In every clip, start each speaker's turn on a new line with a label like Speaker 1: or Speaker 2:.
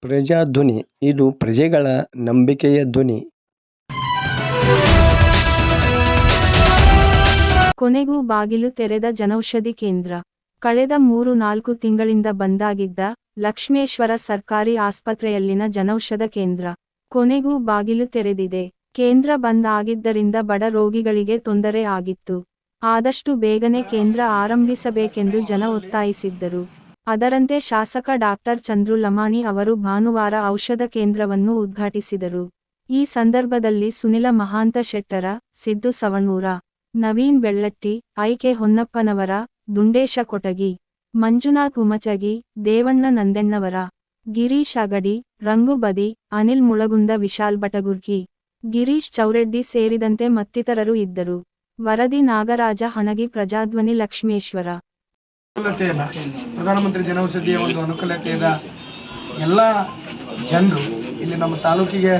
Speaker 1: ಪ್ರಜಾಧ್ವನಿ ಇದು ಪ್ರಜೆಗಳ ನಂಬಿಕೆಯ ಧ್ವನಿ.
Speaker 2: ಕೊನೆಗೂ ಬಾಗಿಲು ತೆರೆದ ಜನೌಷಧಿ ಕೇಂದ್ರ. ಕಳೆದ 3-4 ತಿಂಗಳಿಂದ ಬಂದಾಗಿದ್ದ ಲಕ್ಷ್ಮೇಶ್ವರ ಸರ್ಕಾರಿ ಆಸ್ಪತ್ರೆಯಲ್ಲಿನ ಜನೌಷಧ ಕೇಂದ್ರ ಕೊನೆಗೂ ಬಾಗಿಲು ತೆರೆದಿದೆ. ಕೇಂದ್ರ ಬಂದ್ ಆಗಿದ್ದರಿಂದ ಬಡ ರೋಗಿಗಳಿಗೆ ತೊಂದರೆ ಆಗಿತ್ತು. ಆದಷ್ಟು ಬೇಗನೆ ಕೇಂದ್ರ ಆರಂಭಿಸಬೇಕೆಂದು ಜನ ಒತ್ತಾಯಿಸಿದ್ದರು. ಅದರಂತೆ ಶಾಸಕ ಡಾಕ್ಟರ್ ಚಂದ್ರು ಲಮಾಣಿ ಅವರು ಭಾನುವಾರ ಔಷಧ ಕೇಂದ್ರವನ್ನು ಉದ್ಘಾಟಿಸಿದರು. ಈ ಸಂದರ್ಭದಲ್ಲಿ ಸುನಿಲ ಮಹಾಂತ ಶೆಟ್ಟರ, ಸಿದ್ದು ಸವಣೂರ, ನವೀನ್ ಬೆಳ್ಳಟ್ಟಿ, ಐ.ಕೆ. ಹೊನ್ನಪ್ಪನವರ, ದುಂಡೇಶ ಕೊಟಗಿ, ಮಂಜುನಾಥ್ ಉಮಚಗಿ, ದೇವಣ್ಣ ನಂದೆಣ್ಣವರ, ಗಿರೀಶ್ ಅಗಡಿ, ರಂಗು ಬದಿ, ಅನಿಲ್ ಮುಳಗುಂದ, ವಿಶಾಲ್ ಬಟಗುರ್ಕಿ, ಗಿರೀಶ್ ಚೌರೆಡ್ಡಿ ಸೇರಿದಂತೆ ಮತ್ತಿತರರು ಇದ್ದರು. ವರದಿ ನಾಗರಾಜ ಹಣಗಿ, ಪ್ರಜಾಧ್ವನಿ, ಲಕ್ಷ್ಮೇಶ್ವರ.
Speaker 3: ಪ್ರಧಾನಮಂತ್ರಿ ಜನೌಷಧಿಯ ಒಂದು ಅನುಕೂಲತೆಯಾದ ಎಲ್ಲ ಜನರು ಇಲ್ಲಿ ನಮ್ಮ ತಾಲೂಕಿಗೆ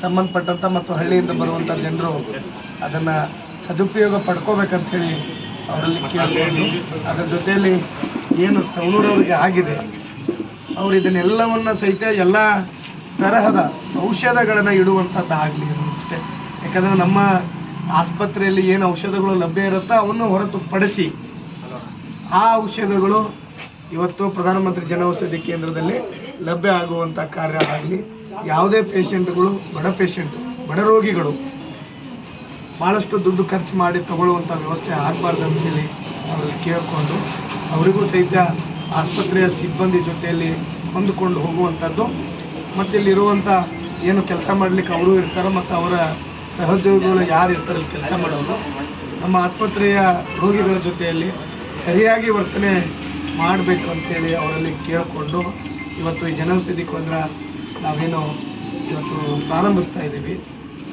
Speaker 3: ಸಂಬಂಧಪಟ್ಟಂಥ ಮತ್ತು ಹಳ್ಳಿಯಿಂದ ಬರುವಂಥ ಜನರು ಅದನ್ನು ಸದುಪಯೋಗ ಪಡ್ಕೋಬೇಕಂತೇಳಿ ಅವರಲ್ಲಿ ಕೇಳಿಕೊಂಡು, ಅದರ ಜೊತೆಯಲ್ಲಿ ಏನು ಸವಣೂರವರಿಗೆ ಆಗಿದೆ ಅವರು ಇದನ್ನೆಲ್ಲವನ್ನು ಸಹಿತ ಎಲ್ಲ ತರಹದ ಔಷಧಗಳನ್ನು ಇಡುವಂಥದ್ದಾಗಲಿ ಅಷ್ಟೇ. ಯಾಕಂದರೆ ನಮ್ಮ ಆಸ್ಪತ್ರೆಯಲ್ಲಿ ಏನು ಔಷಧಗಳು ಲಭ್ಯ ಇರುತ್ತೋ ಅವನ್ನು ಹೊರತುಪಡಿಸಿ ಆ ಔಷಧಗಳು ಇವತ್ತು ಪ್ರಧಾನಮಂತ್ರಿ ಜನೌಷಧಿ ಕೇಂದ್ರದಲ್ಲಿ ಲಭ್ಯ ಆಗುವಂಥ ಕಾರ್ಯ ಆಗಲಿ. ಯಾವುದೇ ಪೇಷಂಟ್ಗಳು, ಬಡ ರೋಗಿಗಳು ಭಾಳಷ್ಟು ದುಡ್ಡು ಖರ್ಚು ಮಾಡಿ ತಗೊಳ್ಳುವಂಥ ವ್ಯವಸ್ಥೆ ಆಗಬಾರ್ದು ಅಂತೇಳಿ ಅವರಲ್ಲಿ ಕೇಳಿಕೊಂಡು, ಅವರಿಗೂ ಸಹಿತ ಆಸ್ಪತ್ರೆಯ ಸಿಬ್ಬಂದಿ ಜೊತೆಯಲ್ಲಿ ಹೊಂದಿಕೊಂಡು ಹೋಗುವಂಥದ್ದು, ಮತ್ತು ಇಲ್ಲಿರುವಂಥ ಏನು ಕೆಲಸ ಮಾಡಲಿಕ್ಕೆ ಅವರು ಇರ್ತಾರೆ ಮತ್ತು ಅವರ ಸಹೋದ್ಯೋಗಿಗಳು ಯಾರು ಇರ್ತಾರೆ ಕೆಲಸ ಮಾಡೋರು, ನಮ್ಮ ಆಸ್ಪತ್ರೆಯ ರೋಗಿಗಳ ಜೊತೆಯಲ್ಲಿ ಸರಿಯಾಗಿ ವರ್ತನೆ ಮಾಡಬೇಕು ಅಂತೇಳಿ ಅವರಲ್ಲಿ ಕೇಳಿಕೊಂಡು ಇವತ್ತು ಈ ಜನೌಷಧಿ ಕೇಂದ್ರ ನಾವೇನು ಇವತ್ತು ಪ್ರಾರಂಭಿಸ್ತಾ ಇದ್ದೀವಿ.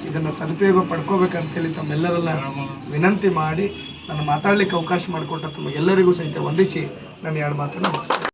Speaker 3: ಇದನ್ನು ಸದುಪಯೋಗ ಪಡ್ಕೋಬೇಕಂತೇಳಿ ತಮ್ಮೆಲ್ಲರೆಲ್ಲ ವಿನಂತಿ ಮಾಡಿ ನಾನು ಮಾತಾಡಲಿಕ್ಕೆ ಅವಕಾಶ ಮಾಡಿಕೊಟ್ಟ ತಮಗೆಲ್ಲರಿಗೂ ಸಹಿತ ವಂದಿಸಿ ನಾನು 2 ಮಾತನ್ನು ಮುಗಿಸ್ತೇನೆ.